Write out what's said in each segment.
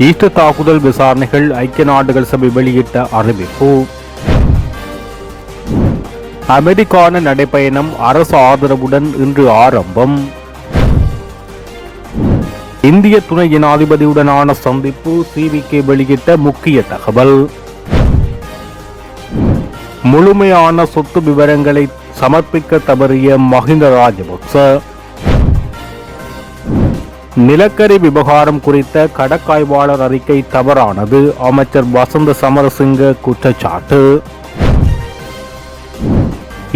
Easter தாக்குதல் விசாரணைகள் ஐக்கிய நாடுகள் சபை வெளியிட்ட அறிவிப்பு. அமெரிக்கான நடைப்பயணம் அரசு ஆதரவுடன் இன்று ஆரம்பம். இந்திய துணை ஜனாதிபதியுடனான சந்திப்பு சிவிகே வெளியிட்ட முக்கிய தகவல். முழுமையான சொத்து விவரங்களை சமர்ப்பிக்க தவறிய மஹிந்த ராஜபக்ச. நிலக்கரி விவகாரம் குறித்த கடற்காய்வாளர் அறிக்கை தவறானது, அமைச்சர் வசந்த சமரசிங்க குற்றச்சாட்டு.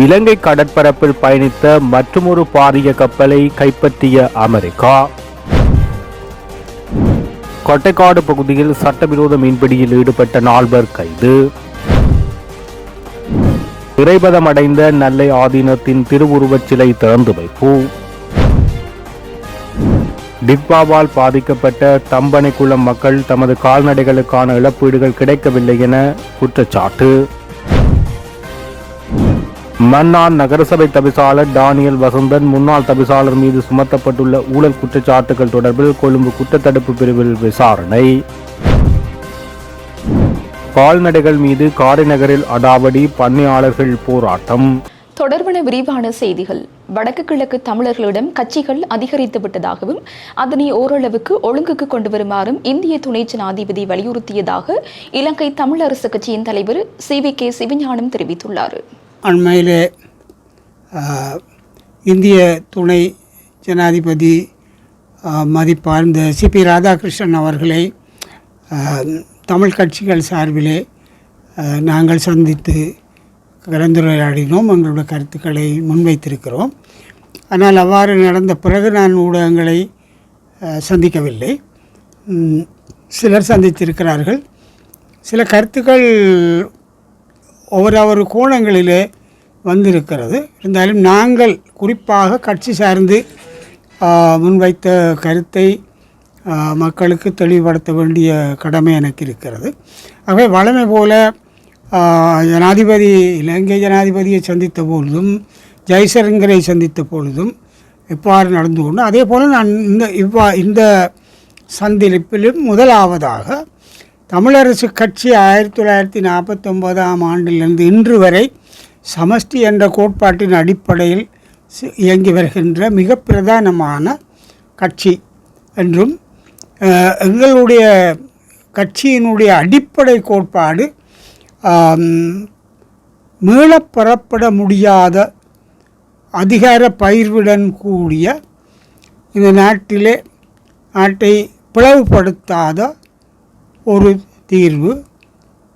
இலங்கை கடற்பரப்பில் பயணித்த மற்றொரு பாரிய கப்பலை கைப்பற்றிய அமெரிக்கா. கொட்டைக்காடு பகுதியில் சட்டவிரோத மீன்பிடியில் ஈடுபட்ட 4 பேர் கைது. இறைபதமடைந்த நெல்லை ஆதீனத்தின் திருவுருவச் சிலை திறந்து வைப்பு. டிக்பாவால் பாதிக்கப்பட்ட தம்பனைக்குளம் மக்கள் தமது கால்நடைகளுக்கான இழப்பீடுகள் கிடைக்கவில்லை என குற்றச்சாட்டு. மன்னார் நகரசபை தவிசாளர் டானியல் வசந்தன் முன்னாள் தவிசாளர் மீது சுமத்தப்பட்டுள்ள ஊழல் குற்றச்சாட்டுகள் தொடர்பில் கொழும்பு குற்றத்தடுப்பு பிரிவில் விசாரணை. கால்நடைகள் மீது காரைநகரில் அடாவடி, பண்ணையாளர்கள் போராட்டம். தொடர்பான விரிவான செய்திகள். வடக்கு கிழக்கு தமிழர்களிடம் கட்சிகள் அதிகரித்து விட்டதாகவும் அதனை ஓரளவுக்கு ஒழுங்குக்கு கொண்டு வருமாறும் இந்திய துணை ஜனாதிபதி வலியுறுத்தியதாக இலங்கை தமிழரசு கட்சியின் தலைவர் சிவிகே சிவஞானம் தெரிவித்துள்ளார். அண்மையிலே இந்திய துணை ஜனாதிபதி மதிப்பார்ந்த சிபி ராதாகிருஷ்ணன் அவர்களை தமிழ் கட்சிகள் சார்பிலே நாங்கள் சந்தித்து கலந்துரையாடினோம், எங்களுடைய கருத்துக்களை முன்வைத்திருக்கிறோம். ஆனால் அவ்வாறு நடந்த பிறகு நான் ஊடகங்களை சந்திக்கவில்லை. சிலர் சந்தித்திருக்கிறார்கள். சில கருத்துக்கள் ஒவ்வொரு கோணங்களிலே வந்திருக்கிறது. இருந்தாலும் நாங்கள் குறிப்பாக கட்சி சார்ந்து முன்வைத்த கருத்தை மக்களுக்கு தெளிவுபடுத்த வேண்டிய கடமை எனக்கு இருக்கிறது. ஆகவே வழமை போல இலங்கை ஜனாதிபதியை சந்தித்த பொழுதும் ஜெய்சங்கரை சந்தித்த பொழுதும் எவ்வாறு நடந்து கொண்டு அதே போல் நான் இந்த சந்திப்பிலும் முதலாவதாக தமிழரசு கட்சி 1949ஆம் ஆண்டிலிருந்து இன்று வரை சமஷ்டி என்ற கோட்பாட்டின் அடிப்படையில் இயங்கி வருகின்ற மிக பிரதானமான கட்சி என்றும் எங்களுடைய கட்சியினுடைய அடிப்படை கோட்பாடு மீளப்பெறப்பட முடியாத அதிகார பகிர்வுடன் கூடிய இந்த நாட்டை பிளவுபடுத்தாத ஒரு தீர்வு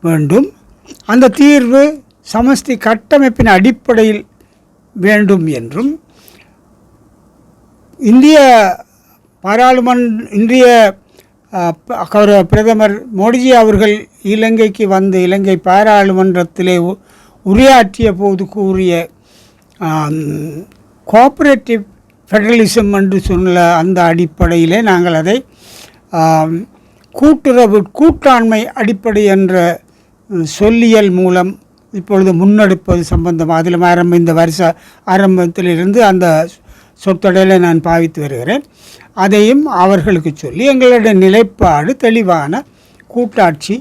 வேண்டும். அந்த தீர்வு சமஷ்டி கட்டமைப்பின் அடிப்படையில் வேண்டும் என்றும் இந்திய பிரதமர் மோடிஜி அவர்கள் இலங்கைக்கு வந்து இலங்கை பாராளுமன்றத்திலே உரையாற்றிய போது கூறிய கோஆபரேட்டிவ் ஃபெடரலிசம் என்று சொன்ன அந்த அடிப்படையிலே நாங்கள் அதை கூட்டாண்மை அடிப்படை என்ற சொல்லியல் மூலம் இப்பொழுது முன்னெடுப்பது சம்பந்தமாக அதில் இந்த வருஷ ஆரம்பத்திலிருந்து அந்த சொற்றொடரை நான் பாவித்து வருகிறேன். அதையும் அவர்களுக்கு சொல்லி எங்களுடைய நிலைப்பாடு தெளிவான கூட்டாட்சி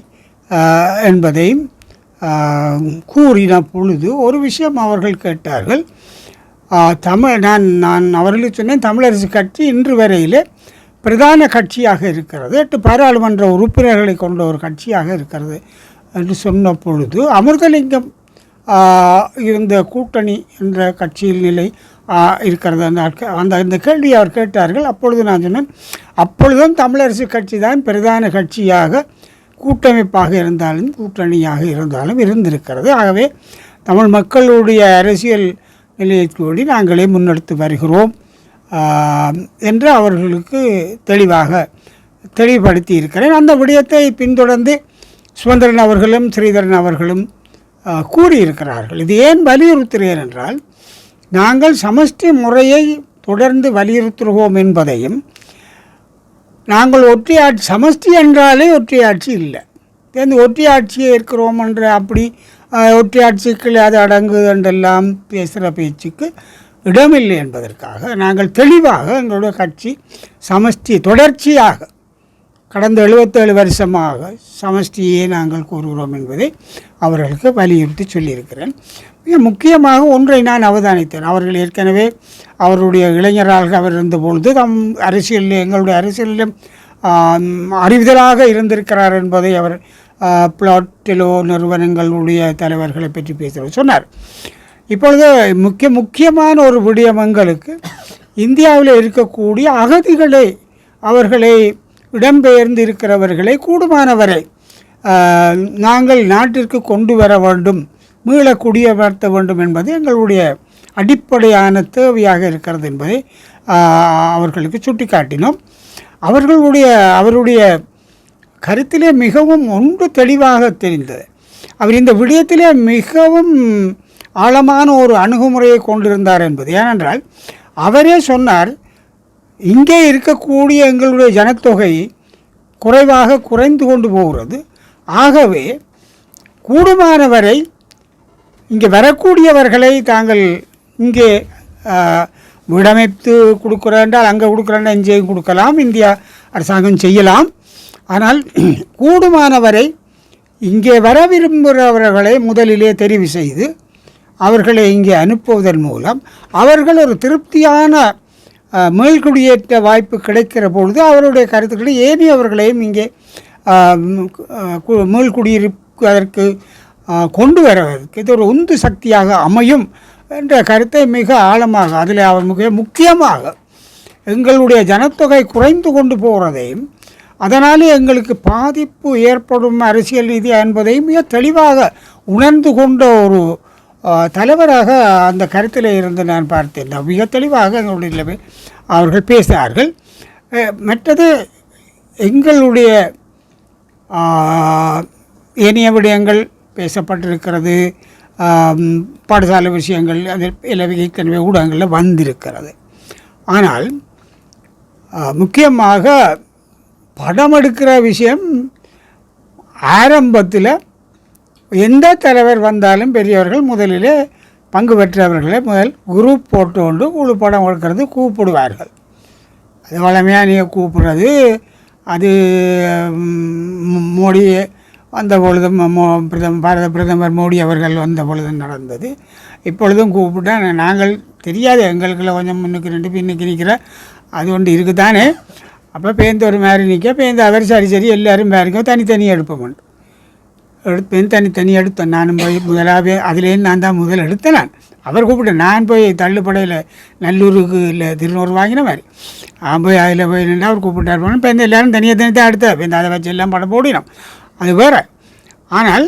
என்பதையும் கூறின பொழுது ஒரு விஷயம் அவர்கள் கேட்டார்கள். நான் அவர்களுக்கு சொன்னேன், தமிழரசு கட்சி இன்று வரையிலே பிரதான கட்சியாக இருக்கிறது, 8 பாராளுமன்ற உறுப்பினர்களை கொண்ட ஒரு கட்சியாக இருக்கிறது என்று சொன்ன பொழுது அமிர்தலிங்கம் இருந்த கூட்டணி என்ற கட்சியில் நிலை இருக்கிறது அந்த கேள்வியை அவர் கேட்டார்கள். அப்பொழுது நான் சொன்னேன், அப்பொழுதும் தமிழரசு கட்சி தான் பிரதான கட்சியாக கூட்டமைப்பாக இருந்தாலும் கூட்டணியாக இருந்தாலும் இருந்திருக்கிறது. ஆகவே தமிழ் மக்களுடைய அரசியல் நிலையை கூடி நாங்களே முன்னெடுத்து வருகிறோம் என்று அவர்களுக்கு தெளிவுபடுத்தி இருக்கிறேன். அந்த விடயத்தை பின்தொடர்ந்து சுமந்திரன் அவர்களும் ஸ்ரீதரன் அவர்களும் கூறியிருக்கிறார்கள். இது ஏன் வலியுறுத்துகிறேன் என்றால், நாங்கள் சமஷ்டி முறையை தொடர்ந்து வலியுறுத்துகிறோம் என்பதையும், நாங்கள் ஒற்றையாட்சி சமஷ்டி என்றாலே ஒற்றையாட்சி இல்லை, ஒற்றையாட்சியே இருக்கிறோம் என்ற அப்படி ஒற்றையாட்சிக்கு அது அடங்கு என்றெல்லாம் பேசுகிற பேச்சுக்கு இடமில்லை என்பதற்காக நாங்கள் தெளிவாக எங்களுடைய கட்சி சமஷ்டி தொடர்ச்சியாக கடந்த 77 வருஷமாக சமஷ்டியே நாங்கள் கூறுகிறோம் என்பதை அவர்களுக்கு வலியுறுத்தி சொல்லியிருக்கிறேன். மிக முக்கியமாக ஒன்றை நான் அவதானித்தேன். அவர்கள் ஏற்கனவே அவருடைய இளைஞராக அவர் இருந்தபொழுது அரசியலில் எங்களுடைய அரசியலிலும் அறிவுதலாக இருந்திருக்கிறார் என்பதை அவர் பிளாட்டிலோ நிறுவனங்களுடைய தலைவர்களை பற்றி பேசுகிறார் சொன்னார். இப்பொழுது முக்கியமான ஒரு விடயம் எங்களுக்கு இந்தியாவில் இருக்கக்கூடிய அகதிகளை அவர்களை இடம்பெயர்ந்து இருக்கிறவர்களை கூடுமானவரை நாங்கள் நாட்டிற்கு கொண்டு வர வேண்டும், மீள குடியமர்த்த வேண்டும் என்பது எங்களுடைய அடிப்படையான தேவையாக இருக்கிறது என்பதை அவர்களுக்கு சுட்டிக்காட்டினோம். அவருடைய கருத்திலே மிகவும் ஒன்று தெளிவாக தெரிந்தது. அவர் இந்த விடயத்திலே மிகவும் ஆழமான ஒரு அணுகுமுறையை கொண்டிருந்தார் என்பது. ஏனென்றால் அவரே சொன்னார், இங்கே இருக்கக்கூடிய எங்களுடைய ஜனத்தொகை குறைந்து கொண்டு போகிறது. ஆகவே கூடுமானவரை இங்கே வரக்கூடியவர்களை தாங்கள் இங்கே விடமைத்து கொடுக்குறேன்றால் அங்கே கொடுக்குறேன்னா இங்கேயும் கொடுக்கலாம், இந்தியா அரசாங்கம் செய்யலாம். ஆனால் கூடுமானவரை இங்கே வர விரும்புகிறவர்களை முதலிலே தெரிவு செய்து அவர்களை இங்கே அனுப்புவதன் மூலம் அவர்கள் ஒரு திருப்தியான மேல்குடியேற்ற வாய்ப்பு கிடைக்கிற பொழுது அவருடைய கருத்துக்களை ஏனையவர்களையும் இங்கே மேல்குடியிருப்பதற்கு கொண்டு வருவதற்கு இது ஒரு உந்து சக்தியாக அமையும் என்ற கருத்தை மிக ஆழமாக அதில் அவர் மிக முக்கியமாக எங்களுடைய ஜனத்தொகை குறைந்து கொண்டு போகிறதையும் அதனாலே எங்களுக்கு பாதிப்பு ஏற்படும் அரசியல் ரீதியாக என்பதையும் மிக தெளிவாக உணர்ந்து கொண்ட ஒரு தலைவராக அந்த கருத்தில் இருந்து நான் பார்த்தேன். மிக தெளிவாக எங்களுடைய அவர்கள் பேசினார்கள். மற்றது எங்களுடைய ஏனைய விடயங்கள் பேசப்பட்டிருக்கிறது, பாடசாலை விஷயங்கள் அதில் ஏற்கனவே ஊடகங்களில் வந்திருக்கிறது. ஆனால் முக்கியமாக படம் எடுக்கிற விஷயம் ஆரம்பத்தில் எந்த தலைவர் வந்தாலும் பெரியவர்கள் முதலிலே பங்கு பெற்றவர்களை முதல் குரூப் போட்டு கொண்டு குழு படம் எடுக்கிறது கூப்பிடுவார்கள். அது வளமையாக நீங்கள் கூப்பிடுறது அது மோடி வந்த பொழுதும் பாரத பிரதமர் மோடி அவர்கள் வந்த பொழுதும் நடந்தது. இப்பொழுதும் கூப்பிட்டா நாங்கள் தெரியாது, எங்களுக்குள்ள கொஞ்சம் முன்னுக்கு ரெண்டு பின்னுக்கு நிற்கிற அது ஒன்று இருக்குதானே. அப்போ பேருந்து ஒரு மாதிரி நிற்க பேருந்து அவர் சரி எல்லோரும் பேருக்கும் தனித்தனி எடுப்போம் தனித்தனி எடுத்தேன். நானும் போய் முதலாகவே அதுலேருந்து நான் தான் முதல் எடுத்தேன். அவர் கூப்பிட்டேன். நான் போய் தள்ளுப்படையில் நல்லூருக்கு இல்லை திருநூறு வாங்கின மாதிரி போய் அதில் போய் நின்று அவர் கூப்பிட்டார் போனோம். இப்போ இந்த எல்லோரும் தனியாக எடுத்தேன். இப்போ இந்த அதை வச்சு எல்லாம் படம் போடினோம், அது வேறு. ஆனால்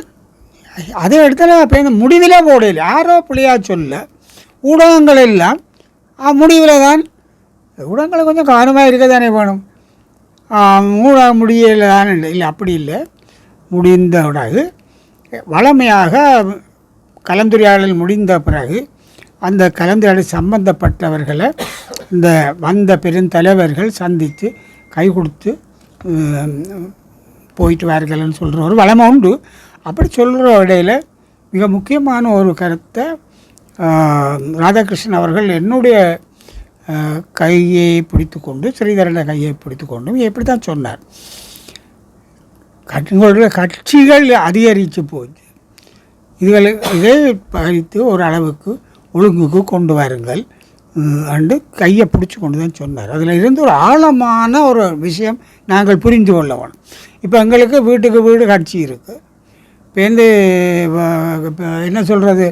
அதை எடுத்தாலும் இப்போ இந்த முடிவில் போடல, யாரோ பிள்ளையா சொல்ல ஊடகங்கள் எல்லாம் முடிவில் தான். ஊடகங்களை கொஞ்சம் கவனமாக இருக்க தானே வேணும். முடியல தானே இல்லை, அப்படி இல்லை. முடிந்த பிறகு வளமையாக கலந்துரையாடல் முடிந்த பிறகு அந்த கலந்துரையாடல் சம்பந்தப்பட்டவர்களை இந்த வந்த பெருந்தலைவர்கள் சந்தித்து கை கொடுத்து போயிட்டு வார்கள்னு சொல்கிற ஒரு வளமை உண்டு. அப்படி சொல்கிற இடையில் மிக முக்கியமான ஒரு கருத்தை ராதாகிருஷ்ணன் அவர்கள் என்னுடைய கையை பிடித்து கொண்டு ஸ்ரீதரன கையை பிடித்து கொண்டு எப்படி தான் சொன்னார், உங்களுடைய கட்சிகள் அதிகரித்து போச்சு, இதை பறித்து ஒரு அளவுக்கு ஒழுங்குக்கு கொண்டு வாருங்கள் அண்டு கையை பிடிச்சி கொண்டு தான் சொன்னார். அதில் இருந்து ஒரு ஆழமான ஒரு விஷயம் நாங்கள் புரிந்து கொள்ள வேணும். இப்போ எங்களுக்கு வீட்டுக்கு வீடு கட்சி இருக்குது. இப்போ என்ன சொல்கிறது,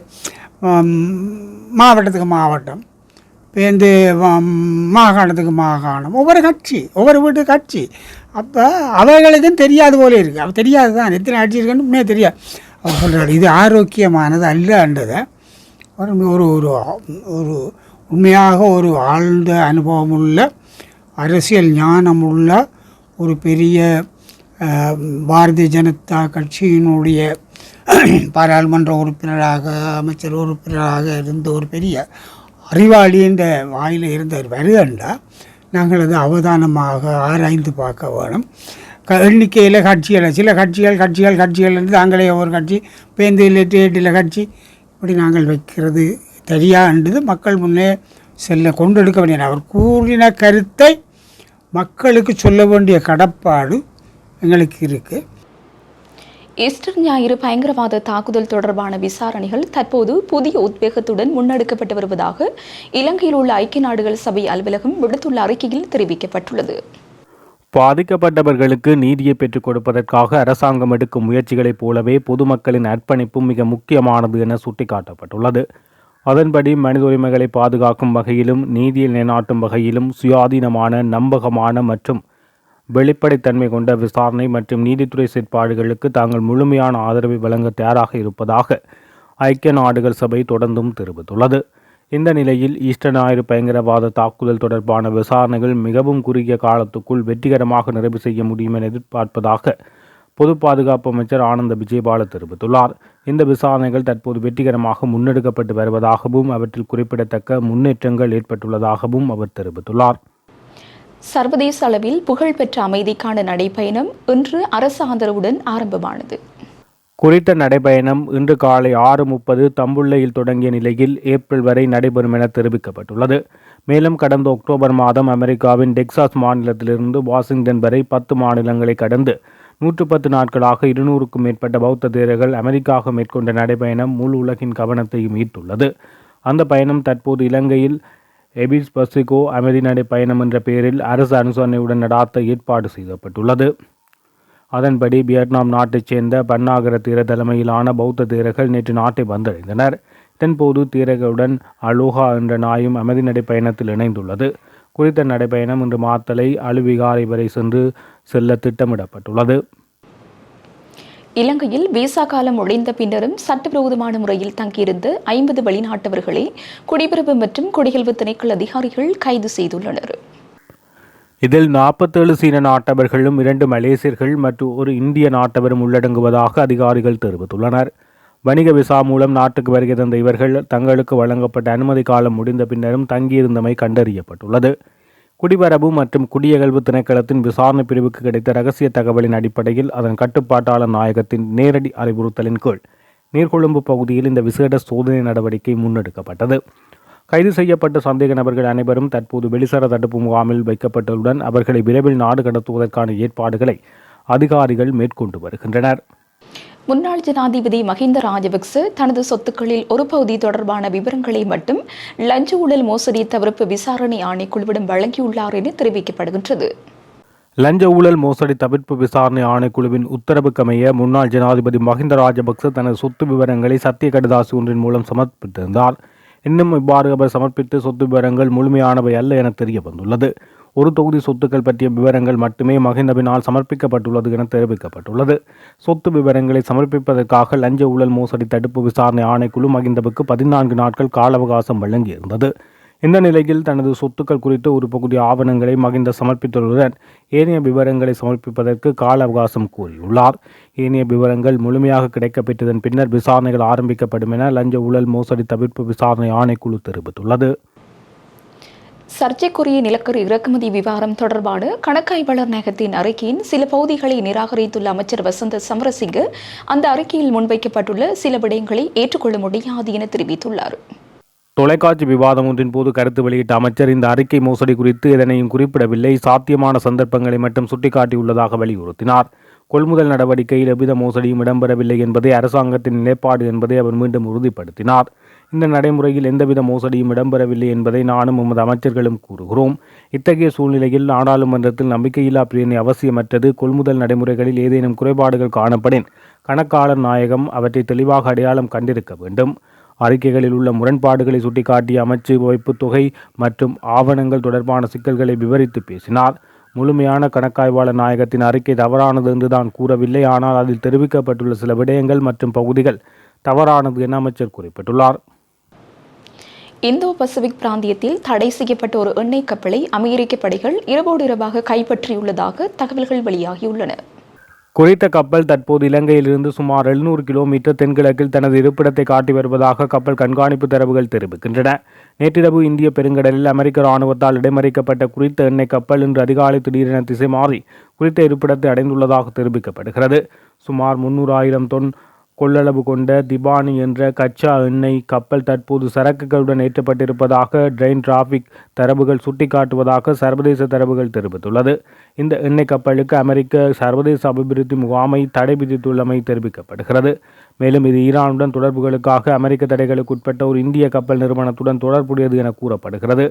மாவட்டத்துக்கு மாவட்டம், பேருந்து மாகாணத்துக்கு மாகாணம், ஒவ்வொரு கட்சி ஒவ்வொரு வீட்டு கட்சி. அப்போ அவைகளுக்கும் தெரியாது போல இருக்குது. அப்போ தெரியாது தான் எத்தனை கட்சி இருக்குன்னு உண்மையாக தெரியாது. அவர் சொல்கிறார் இது ஆரோக்கியமானது அல்லன்றதை ஒரு ஒரு ஒரு உண்மையாக ஒரு ஆழ்ந்த அனுபவம் உள்ள அரசியல் ஞானம் உள்ள ஒரு பெரிய பாரதிய ஜனதா கட்சியினுடைய பாராளுமன்ற உறுப்பினராக அமைச்சர் உறுப்பினராக இருந்த ஒரு பெரிய அறிவாளி என்ற வாயில் இருந்தவர் வருகண்டா நாங்கள் அது அவதானமாக ஆராய்ந்து பார்க்க வேணும். எண்ணிக்கையில் கட்சிகள் சில கட்சிகள் என்று தாங்களே ஒரு கட்சி பேருந்து எட்டில் கட்சி இப்படி நாங்கள் வைக்கிறது தெரியாண்டது மக்கள் முன்னே கொண்டெடுக்க வேண்டிய அவர் கூறின கருத்தை மக்களுக்கு சொல்ல வேண்டிய கடப்பாடு எங்களுக்கு இருக்குது. ஈஸ்டர் ஞாயிறு பயங்கரவாத தாக்குதல் தொடர்பான விசாரணைகள் தற்போது புதிய உத்வேகத்துடன் முன்னெடுக்கப்பட்டு வருவதாக இலங்கையில் உள்ள ஐக்கிய நாடுகள் சபை அலுவலகம் விடுத்துள்ள அறிக்கையில் தெரிவிக்கப்பட்டுள்ளது. பாதிக்கப்பட்டவர்களுக்கு நீதியை பெற்றுக் கொடுப்பதற்காக அரசாங்கம் எடுக்கும் முயற்சிகளைப் போலவே பொதுமக்களின் அர்ப்பணிப்பும் மிக முக்கியமானது என சுட்டிக்காட்டப்பட்டுள்ளது. அதன்படி மனித உரிமைகளை பாதுகாக்கும் வகையிலும் நீதியை நிலைநாட்டும் வகையிலும் சுயாதீனமான, நம்பகமான மற்றும் வெளிப்படைத்தன்மை கொண்ட விசாரணை மற்றும் நீதித்துறை செயற்பாடுகளுக்கு தாங்கள் முழுமையான ஆதரவை வழங்க தயாராக இருப்பதாக ஐக்கிய நாடுகள் சபை தொடர்ந்தும் தெரிவித்துள்ளது. இந்த நிலையில் ஈஸ்டர் ஞாயிறு பயங்கரவாத தாக்குதல் தொடர்பான விசாரணைகள் மிகவும் குறுகிய காலத்துக்குள் வெற்றிகரமாக நிறைவு செய்ய முடியும் என எதிர்பார்ப்பதாக பொது பாதுகாப்பு அமைச்சர் ஆனந்த விஜயபால தெரிவித்துள்ளார். இந்த விசாரணைகள் தற்போது வெற்றிகரமாக முன்னெடுக்கப்பட்டு வருவதாகவும் அவற்றில் குறிப்பிடத்தக்க முன்னேற்றங்கள் ஏற்பட்டுள்ளதாகவும் அவர் தெரிவித்துள்ளார். சர்வதேச அளவில் புகழ்பெற்ற அமைதிக்கான நடைபயணம் இன்று அரசு ஆதரவுடன் ஆரம்பமானது. குறித்த நடைபயணம் இன்று காலை 6:30 தம்புள்ளையில் தொடங்கிய நிலையில் ஏப்ரல் வரை நடைபெறும் என தெரிவிக்கப்பட்டுள்ளது. மேலும் கடந்த அக்டோபர் மாதம் அமெரிக்காவின் டெக்சாஸ் மாநிலத்திலிருந்து வாஷிங்டன் வரை 10 மாநிலங்களை கடந்து 110 நாட்களாக 200க்கும் மேற்பட்ட பௌத்த தேரர்கள் அமெரிக்காக மேற்கொண்ட நடைபயணம் முழு உலகின் கவனத்தையும் ஈர்த்துள்ளது. அந்த பயணம் தற்போது இலங்கையில் எபிஸ் பசிகோ அமைதி நடை பயணம் என்ற பெயரில் அரசு அனுசரணையுடன் நடாத்த ஏற்பாடு செய்யப்பட்டுள்ளது. அதன்படி வியட்நாம் நாட்டைச் சேர்ந்த பன்னாகர தீர தலைமையிலான பௌத்த தேரர்கள் நேற்று நாட்டை வந்தடைந்தனர். இதன்போது தீரர்களுடன் அலோகா என்ற நாயும் அமைதி நடை பயணத்தில் இணைந்துள்ளது. குறித்த நடைபயணம் இன்று மாத்தளை அலுவிகாரை வரை செல்ல திட்டமிடப்பட்டுள்ளது. இலங்கையில் விசா காலம் முடிந்த பின்னரும் சட்டவிரோதமான முறையில் தங்கியிருந்த 50 வெளிநாட்டவர்களை குடிபெறவு மற்றும் குடியல்வு திணைக்கள அதிகாரிகள் கைது செய்துள்ளனர். இதில் 47 சீன நாட்டவர்களும் 2 மலேசியர்கள் மற்றும் ஒரு இந்திய நாட்டவரும் உள்ளடங்குவதாக அதிகாரிகள் தெரிவித்துள்ளனர். வணிக விசா மூலம் நாட்டுக்கு வருகை தந்த இவர்கள் தங்களுக்கு வழங்கப்பட்ட அனுமதி காலம் முடிந்த பின்னரும் தங்கியிருந்தமை கண்டறியப்பட்டுள்ளது. குடிவரவு மற்றும் குடியகல்வு திணைக்களத்தின் விசாரணை பிரிவுக்கு கிடைத்த ரகசிய தகவலின் அடிப்படையில் அதன் கட்டுப்பாட்டாளர் நாயகத்தின் நேரடி அறிவுறுத்தலின் கீழ் நீர்கொழும்பு பகுதியில் இந்த விசேட சோதனை நடவடிக்கை முன்னெடுக்கப்பட்டது. கைது செய்யப்பட்ட சந்தேக நபர்கள் அனைவரும் தற்போது வெளிசர தடுப்பு முகாமில் வைக்கப்பட்டதுடன் அவர்களை விரைவில் நாடு கடத்துவதற்கான ஏற்பாடுகளை அதிகாரிகள் மேற்கொண்டு வருகின்றனர். முன்னாள் ஜனாதிபதி மஹிந்த ராஜபக்ச தனது சொத்துக்களில் ஒரு பகுதி தொடர்பான விவரங்களை மட்டும் லஞ்ச ஊழல் மோசடி தவிர்ப்பு விசாரணை ஆணைக்குழுவிடம் வழங்கியுள்ளார் என தெரிவிக்கப்படுகின்றது. லஞ்ச ஊழல் மோசடி தவிர்ப்பு விசாரணை ஆணைக்குழுவின் உத்தரவுக்கமைய முன்னாள் ஜனாதிபதி மஹிந்த ராஜபக்ச தனது சொத்து விவரங்களை சத்திய கடிதாசி ஒன்றின் மூலம் சமர்ப்பித்திருந்தார். இன்னும் இவ்வாறு அவர் சமர்ப்பித்த சொத்து விவரங்கள் முழுமையானவை அல்ல என தெரிய வந்துள்ளது. ஒரு தொகுதி சொத்துக்கள் பற்றிய விவரங்கள் மட்டுமே மஹிந்தவினால் சமர்ப்பிக்கப்பட்டுள்ளது என தெரிவிக்கப்பட்டுள்ளது. சொத்து விவரங்களை சமர்ப்பிப்பதற்காக லஞ்ச ஊழல் மோசடி தடுப்பு விசாரணை ஆணைக்குழு மஹிந்தவுக்கு 14 நாட்கள் கால அவகாசம் வழங்கியிருந்தது. இந்த நிலையில் தனது சொத்துக்கள் குறித்த ஒரு பகுதி ஆவணங்களை மஹிந்த சமர்ப்பித்துள்ளதுடன் ஏனைய விவரங்களை சமர்ப்பிப்பதற்கு கால அவகாசம் கோரியுள்ளார். ஏனைய விவரங்கள் முழுமையாக கிடைக்கப்பெற்றதன் பின்னர் விசாரணைகள் ஆரம்பிக்கப்படும் என லஞ்ச ஊழல் மோசடி தவிர்ப்பு விசாரணை ஆணைக்குழு தெரிவித்துள்ளது. சர்ச்சைக்குரிய நிலக்கரி இறக்குமதி விவகாரம் தொடர்பான கணக்காய்வாளர் நாயகத்தின் அறிக்கையின் சில பகுதிகளை நிராகரித்துள்ள அமைச்சர் வசந்த சமரசிங்க அந்த அறிக்கையில் முன்வைக்கப்பட்டுள்ள சில விடயங்களை ஏற்றுக்கொள்ள முடியாது என தெரிவித்துள்ளார். தொலைக்காட்சி விவாதம் ஒன்றின் போது கருத்து வெளியிட்ட அமைச்சர் இந்த அறிக்கை மோசடி குறித்து எதனையும் குறிப்பிடவில்லை, சாத்தியமான சந்தர்ப்பங்களை மட்டும் சுட்டிக்காட்டியுள்ளதாக வலியுறுத்தினார். கொள்முதல் நடவடிக்கையில் எவ்வித மோசடியும் இடம்பெறவில்லை என்பதே அரசாங்கத்தின் நிலைப்பாடு என்பதை அவர் மீண்டும் உறுதிப்படுத்தினார். இந்த நடைமுறையில் எந்தவித மோசடியும் இடம்பெறவில்லை என்பதை நானும் எமது அமைச்சர்களும் கூறுகிறோம். இத்தகைய சூழ்நிலையில் நாடாளுமன்றத்தில் நம்பிக்கையில்லா பிரேரணை அவசியமற்றது. கொள்முதல் நடைமுறைகளில் ஏதேனும் குறைபாடுகள் காணப்படின் கணக்காளர் நாயகம் அவற்றை தெளிவாக அடையாளம் கண்டிருக்க வேண்டும். அறிக்கைகளில் உள்ள முரண்பாடுகளை சுட்டிக்காட்டிய அமைச்சு வைப்பு தொகை மற்றும் ஆவணங்கள் தொடர்பான சிக்கல்களை விவரித்து பேசினார். முழுமையான கணக்காய்வாளர் நாயகத்தின் அறிக்கை தவறானது என்று தான் கூறவில்லை, ஆனால் அதில் தெரிவிக்கப்பட்டுள்ள சில விடயங்கள் மற்றும் பகுதிகள் தவறானது என அமைச்சர் குறிப்பிட்டுள்ளார். இந்தோ பசிபிக் பிராந்தியத்தில் தடை செய்யப்பட்ட ஒரு எண்ணெய் கப்பலை அமெரிக்க படைகள் இரவோடு இரவாக கைப்பற்றியுள்ளதாக தகவல்கள் வெளியாகியுள்ளன. குறித்த கப்பல் தற்போது இலங்கையிலிருந்து சுமார் 700 கிலோமீட்டர் தென்கிழக்கில் தனது இருப்பிடத்தை காட்டி வருவதாக கப்பல் கண்காணிப்பு தரவுகள் தெரிவிக்கின்றன. நேற்றிரவு இந்திய பெருங்கடலில் அமெரிக்க இராணுவத்தால் இடைமறிக்கப்பட்ட குறித்த எண்ணெய் கப்பல் இன்று அதிகாலை திடீரென திசை மாறி குறித்த இருப்பிடத்தை அடைந்துள்ளதாக தெரிவிக்கப்படுகிறது. சுமார் 300,000 தொன் கொள்ளளவு கொண்ட திபானி என்ற கச்சா எண்ணெய் கப்பல் தற்போது சரக்குகளுடன் ஏற்றப்பட்டிருப்பதாக ட்ரெயின் டிராஃபிக் தரவுகள் சுட்டிக்காட்டுவதாக சர்வதேச தரவுகள் தெரிவித்துள்ளது. இந்த எண்ணெய் கப்பலுக்கு அமெரிக்க சர்வதேச அபிவிருத்தி முகாமை தடை விதித்துள்ளமை தெரிவிக்கப்படுகிறது. மேலும் இது ஈரானுடன் தொடர்புகளுக்காக அமெரிக்க தடைகளுக்கு உட்பட்ட ஒரு இந்திய கப்பல் நிறுவனத்துடன் தொடர்புடையது என கூறப்படுகிறது.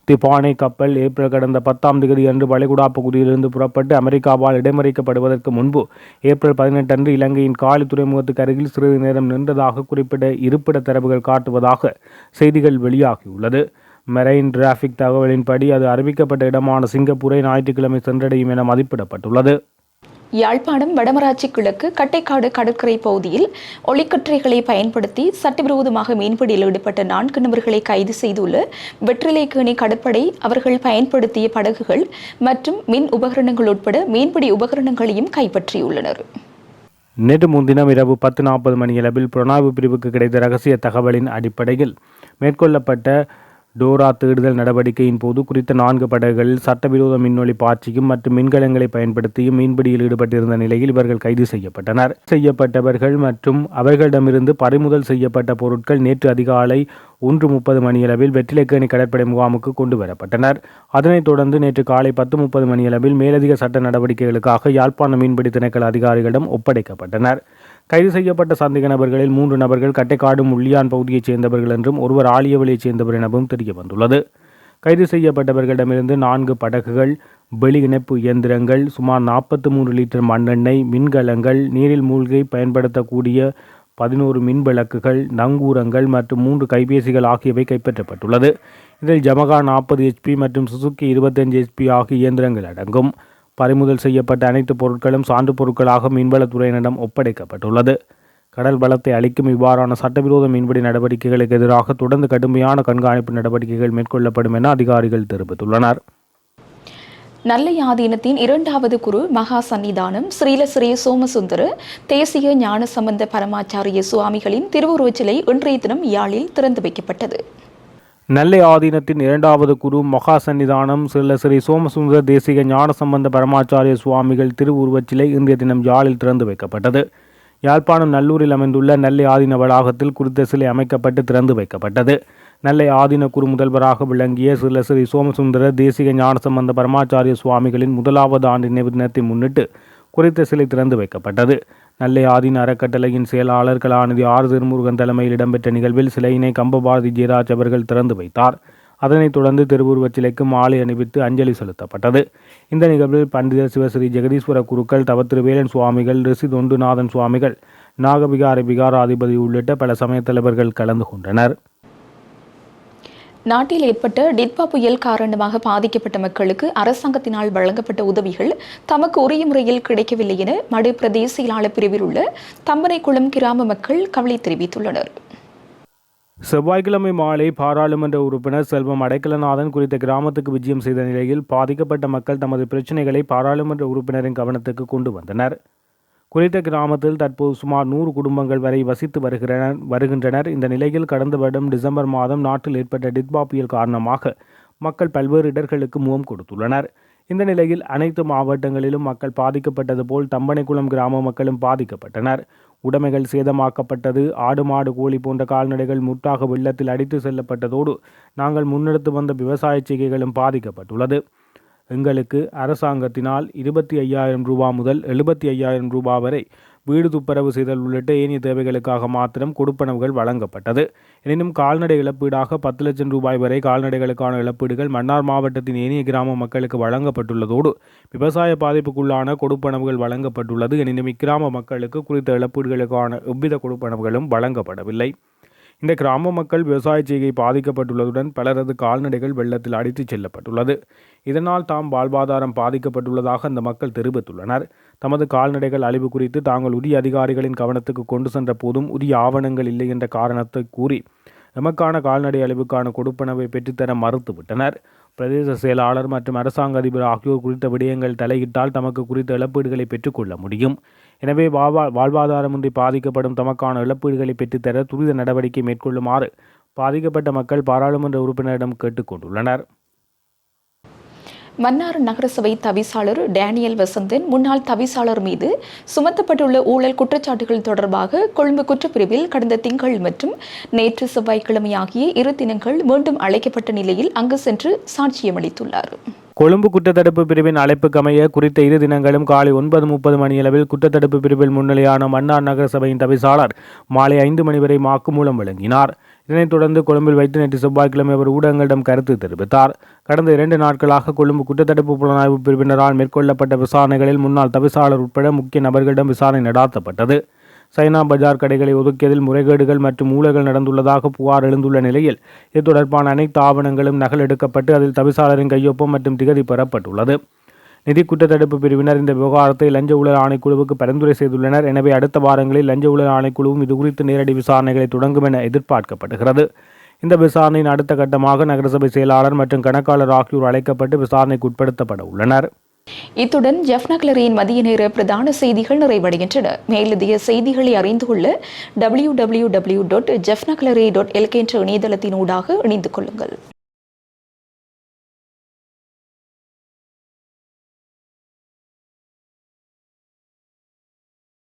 திபானி கப்பல் ஏப்ரல் கடந்த 10ஆம் தேதி அன்று வளைகுடா பகுதியிலிருந்து புறப்பட்டு அமெரிக்காவால் இடைமறிக்கப்படுவதற்கு முன்பு ஏப்ரல் 18 அன்று இலங்கையின் காலி துறைமுகத்துக்கு அருகில் சிறிது நேரம் நின்றதாக குறிப்பிட்ட இருப்பிட தரவுகள் காட்டுவதாக செய்திகள் வெளியாகியுள்ளது. மெரைன் டிராஃபிக் தகவலின்படி அது அறிவிக்கப்பட்ட இடமான சிங்கப்பூரை ஞாயிற்றுக்கிழமை சென்றடையும் என மதிப்பிடப்பட்டுள்ளது. யாழ்ப்பாணம் வடமராட்சி கிழக்கு கட்டைக்காடு கடற்கரை பகுதியில் ஒளிக்கற்றைகளை பயன்படுத்தி சட்டவிரோதமாக மீன்பிடியில் ஈடுபட்ட 4 நபர்களை கைது செய்துள்ள வெற்றிலைக்கேணி கடற்படை அவர்கள் பயன்படுத்திய படகுகள் மற்றும் மின் உபகரணங்கள் உட்பட மீன்பிடி உபகரணங்களையும் கைப்பற்றியுள்ளனர். நேற்று முன்தினம் இரவு 10:40 மணியளவில் புலனாய்வு பிரிவுக்கு கிடைத்த ரகசிய தகவலின் அடிப்படையில் மேற்கொள்ளப்பட்ட டோரா தேடுதல் நடவடிக்கையின் போது குறித்த 4 படகுகளில் சட்டவிரோத மின்னொளி பாய்ச்சியும் மற்றும் மின்கலங்களை பயன்படுத்தியும் மீன்பிடியில் ஈடுபட்டிருந்த நிலையில் இவர்கள் கைது செய்யப்பட்டனர். செய்யப்பட்டவர்கள் மற்றும் அவர்களிடமிருந்து பறிமுதல் செய்யப்பட்ட பொருட்கள் நேற்று அதிகாலை 1:30 மணியளவில் வெற்றிலைக்கேணி கடற்படை முகாமுக்கு கொண்டு வரப்பட்டனர். அதனைத் தொடர்ந்து நேற்று காலை 10:30 மணியளவில் மேலதிக சட்ட நடவடிக்கைகளுக்காக யாழ்ப்பாண மீன்பிடி திணைக்கள அதிகாரிகளிடம் ஒப்படைக்கப்பட்டனர். கைது செய்யப்பட்ட சந்தேக நபர்களில் 3 நபர்கள் கட்டைக்காடு முள்ளியான் பகுதியைச் சேர்ந்தவர்கள் என்றும் ஒருவர் ஆலியவளையைச் சேர்ந்தவர் எனவும் தெரிய வந்துள்ளது. கைது செய்யப்பட்டவர்களிடமிருந்து 4 படகுகள், வெளி இணைப்பு இயந்திரங்கள், சுமார் 43 லிட்டர் மண்ணெண்ணெய், மின்கலங்கள், நீரில் மூழ்கி பயன்படுத்தக்கூடிய 11 மின் விளக்குகள், நங்கூரங்கள் மற்றும் 3 கைபேசிகள் ஆகியவை கைப்பற்றப்பட்டுள்ளது. இதில் ஜமகா 40 HP மற்றும் சுசுகி 25 HP ஆகிய இயந்திரங்கள் அடங்கும். பறிமுதல் செய்யப்பட்ட அனைத்து பொருட்களும் சான்று பொருட்களாக மீன்வளத்துறையினரிடம் ஒப்படைக்கப்பட்டுள்ளது. கடல் வளத்தை அளிக்கும் இவ்வாறான சட்டவிரோத மீன்பிடி நடவடிக்கைகளுக்கு எதிராக தொடர்ந்து கடுமையான கண்காணிப்பு நடவடிக்கைகள் மேற்கொள்ளப்படும் என அதிகாரிகள் தெரிவித்துள்ளனர். நல்லையாதீனத்தின் 2வது குரு மகா சன்னிதானம் ஸ்ரீலஸ்ரீ சோமசுந்தர தேசிய ஞான சம்பந்த பரமாச்சாரிய சுவாமிகளின் திருவுருவச் சிலை இன்றைய தினம் யாழில் திறந்து வைக்கப்பட்டது. நெல்லை ஆதீனத்தின் 2வது குரு மகா சன்னிதானம் ஸ்ரீ சோமசுந்தர தேசிக ஞான சம்பந்த பரமாச்சாரிய சுவாமிகள் திருவுருவச் சிலை இன்றைய தினம் யாழில் திறந்து வைக்கப்பட்டது. யாழ்ப்பாணம் நல்லூரில் அமைந்துள்ள நெல்லை ஆதீன வளாகத்தில் குறித்த சிலை அமைக்கப்பட்டு திறந்து வைக்கப்பட்டது. நெல்லை ஆதீன குரு முதல்வராக விளங்கிய ஸ்ரீ சோமசுந்தர தேசிக ஞான சம்பந்த பரமாச்சாரிய சுவாமிகளின் 1வது ஆண்டு நினைவு தினத்தை முன்னிட்டு குறித்த சிலை திறந்து வைக்கப்பட்டது. நெல்லை ஆதீன அறக்கட்டளையின் செயலாளர் கலாநிதி ஆர் திருமுருகன் தலைமையில் இடம்பெற்ற நிகழ்வில் சிலையினை கம்பபாரதி ஜெயராஜ் அவர்கள் திறந்து வைத்தார். அதனைத் தொடர்ந்து திருவுருவச் சிலைக்கு மாலை அணிவித்து அஞ்சலி செலுத்தப்பட்டது. இந்த நிகழ்வில் பண்டிதர் சிவஸ்ரீ ஜெகதீஸ்வர குருக்கள், தவத்திருவேலன் சுவாமிகள், ரிஷி தொண்டுநாதன் சுவாமிகள், நாகவிகார விகாராதிபதி உள்ளிட்ட பல சமய தலைவர்கள் கலந்து கொண்டனர். நாட்டில் ஏற்பட்ட டிட்பா புயல் காரணமாக பாதிக்கப்பட்ட மக்களுக்கு அரசாங்கத்தினால் வழங்கப்பட்ட உதவிகள் தமக்கு உரிய முறையில் கிடைக்கவில்லை என மடு பிரதேச செயலாளர் பிரிவில் உள்ள தம்பனைக்குளம் கிராம மக்கள் கவலை தெரிவித்துள்ளனர். செவ்வாய்க்கிழமை மாலை பாராளுமன்ற உறுப்பினர் செல்வம் அடைக்கலநாதன் குறித்த கிராமத்துக்கு விஜயம் செய்த நிலையில் பாதிக்கப்பட்ட மக்கள் தமது பிரச்சினைகளை பாராளுமன்ற உறுப்பினரின் கவனத்துக்கு கொண்டு வந்தனர். குறித்த கிராமத்தில் தற்போது சுமார் 100 குடும்பங்கள் வரை வசித்து வருகின்றனர். இந்த நிலையில் கடந்த வருடம் டிசம்பர் மாதம் நாட்டில் ஏற்பட்ட டிட்பா புயல் காரணமாக மக்கள் பல்வேறு இடர்களுக்கு முகம் கொடுத்துள்ளனர். இந்த நிலையில் அனைத்து மாவட்டங்களிலும் மக்கள் பாதிக்கப்பட்டது போல் தம்பனைக்குளம் கிராம மக்களும் பாதிக்கப்பட்டனர். உடைமைகள் சேதமாக்கப்பட்டது. ஆடு மாடு கோழி போன்ற கால்நடைகள் முற்றாக வெள்ளத்தில் அடித்து செல்லப்பட்டதோடு நாங்கள் முன்னெடுத்து வந்த விவசாய செய்கைகளும் பாதிக்கப்பட்டுள்ளது. எங்களுக்கு அரசாங்கத்தினால் 25,000 ரூபாய் முதல் 75,000 ரூபாய் வரை வீடு துப்புரவு செய்தல் உள்ளிட்ட ஏனைய தேவைகளுக்காக மாத்திரம் கொடுப்பனவுகள் வழங்கப்பட்டது. எனினும் கால்நடை இழப்பீடாக 10 லட்சம் ரூபாய் வரை கால்நடைகளுக்கான இழப்பீடுகள் மன்னார் மாவட்டத்தின் ஏனைய கிராம மக்களுக்கு வழங்கப்பட்டுள்ளதோடு விவசாய பாதிப்புக்குள்ளான கொடுப்பனவுகள் வழங்கப்பட்டுள்ளது. எனினும் இக்கிராம மக்களுக்கு குறித்த இழப்பீடுகளுக்கான எவ்வித கொடுப்பனவுகளும் வழங்கப்படவில்லை. இந்த கிராம மக்கள் விவசாய செய்கை பாதிக்கப்பட்டுள்ளதுடன் பலரது கால்நடைகள் வெள்ளத்தில் அடித்துச் செல்லப்பட்டுள்ளது. இதனால் தாம் வாழ்வாதாரம் பாதிக்கப்பட்டுள்ளதாக அந்த மக்கள் தெரிவித்துள்ளனர். தமது கால்நடைகள் அழிவு குறித்து தாங்கள் உரிய அதிகாரிகளின் கவனத்துக்கு கொண்டு சென்ற போதும் உரிய ஆவணங்கள் இல்லை என்ற காரணத்தை கூறி எமக்கான கால்நடை அழிவுக்கான கொடுப்பனவை பெற்றுத்தர மறுத்துவிட்டனர். பிரதேச செயலாளர் மற்றும் அரசாங்க அதிபர் ஆகியோர் குறித்த விடயங்கள் தலையிட்டால் தமக்கு குறித்த இழப்பீடுகளை பெற்றுக்கொள்ள முடியும். எனவே வாழ்வாதாரமின்றி பாதிக்கப்படும் தமக்கான இழப்பீடுகளை பெற்றுத்தர துரித நடவடிக்கை மேற்கொள்ளுமாறு பாதிக்கப்பட்ட மக்கள் பாராளுமன்ற உறுப்பினரிடம் கேட்டுக்கொண்டுள்ளனர். மன்னார் நகரசபை தவிசாளர் டேனியல் வசந்தன் முன்னாள் தவிசாளர் மீது சுமத்தப்பட்டுள்ள ஊழல் குற்றச்சாட்டுகள் தொடர்பாக கொழும்பு குற்றப்பிரிவில் கடந்த திங்கள் மற்றும் நேற்று செவ்வாய்க்கிழமை ஆகிய 2 தினங்கள் மீண்டும் அழைக்கப்பட்ட நிலையில் அங்கு சென்று சாட்சியமளித்துள்ளார். கொழும்பு குற்றத்தடுப்பு பிரிவின் அழைப்புக்கமைய குறித்த 2 தினங்களும் காலை 9:30 மணியளவில் குற்றத்தடுப்பு பிரிவில் முன்னிலையான மன்னார் நகர சபையின் தவிசாளர் மாலை 5 மணி வரை வாக்குமூலம் வழங்கினார். இதனைத் தொடர்ந்து கொழும்பில் வைத்து நேற்று செவ்வாய்க்கிழமை அவர் ஊடகங்களிடம் கருத்து தெரிவித்தார். கடந்த 2 நாட்களாக கொழும்பு குற்றத்தடுப்பு புலனாய்வு பிரிவினரால் மேற்கொள்ளப்பட்ட விசாரணைகளில் முன்னாள் தவிசாளர் உட்பட முக்கிய நபர்களிடம் விசாரணை நடாத்தப்பட்டது. சைனா பஜார் கடைகளை ஒதுக்கியதில் முறைகேடுகள் மற்றும் ஊழல்கள் நடந்துள்ளதாக புகார் எழுந்துள்ள நிலையில் இது தொடர்பான அனைத்து ஆவணங்களும் நகல் எடுக்கப்பட்டு அதில் தவிசாளரின் கையொப்பம் மற்றும் திகதி பெறப்பட்டுள்ளது. நிதி குற்றத்தடுப்பு பிரிவினர் இந்த விவகாரத்தை லஞ்ச ஊழல் ஆணைக்குழுவுக்கு பரிந்துரை செய்துள்ளனர். எனவே அடுத்த வாரங்களில் லஞ்ச ஊழல் ஆணைக்குழுவும் இதுகுறித்து நேரடி விசாரணைகளை தொடங்கும் என எதிர்பார்க்கப்படுகிறது. இந்த விசாரணையின் அடுத்த கட்டமாக நகரசபை செயலாளர் மற்றும் கணக்காளர் ஆகியோர் அழைக்கப்பட்டு விசாரணைக்கு உட்படுத்தப்பட உள்ளனர். இத்துடன் ஜெஃப்னக்லரியின் மதிய நேர பிரதான செய்திகள் நிறைவடைகின்றன. மேலதிக செய்திகளை அறிந்து கொள்ள www.jeffnaclery.lk என்ற இணையதளத்தினூடாக இணைந்து கொள்ளுங்கள்.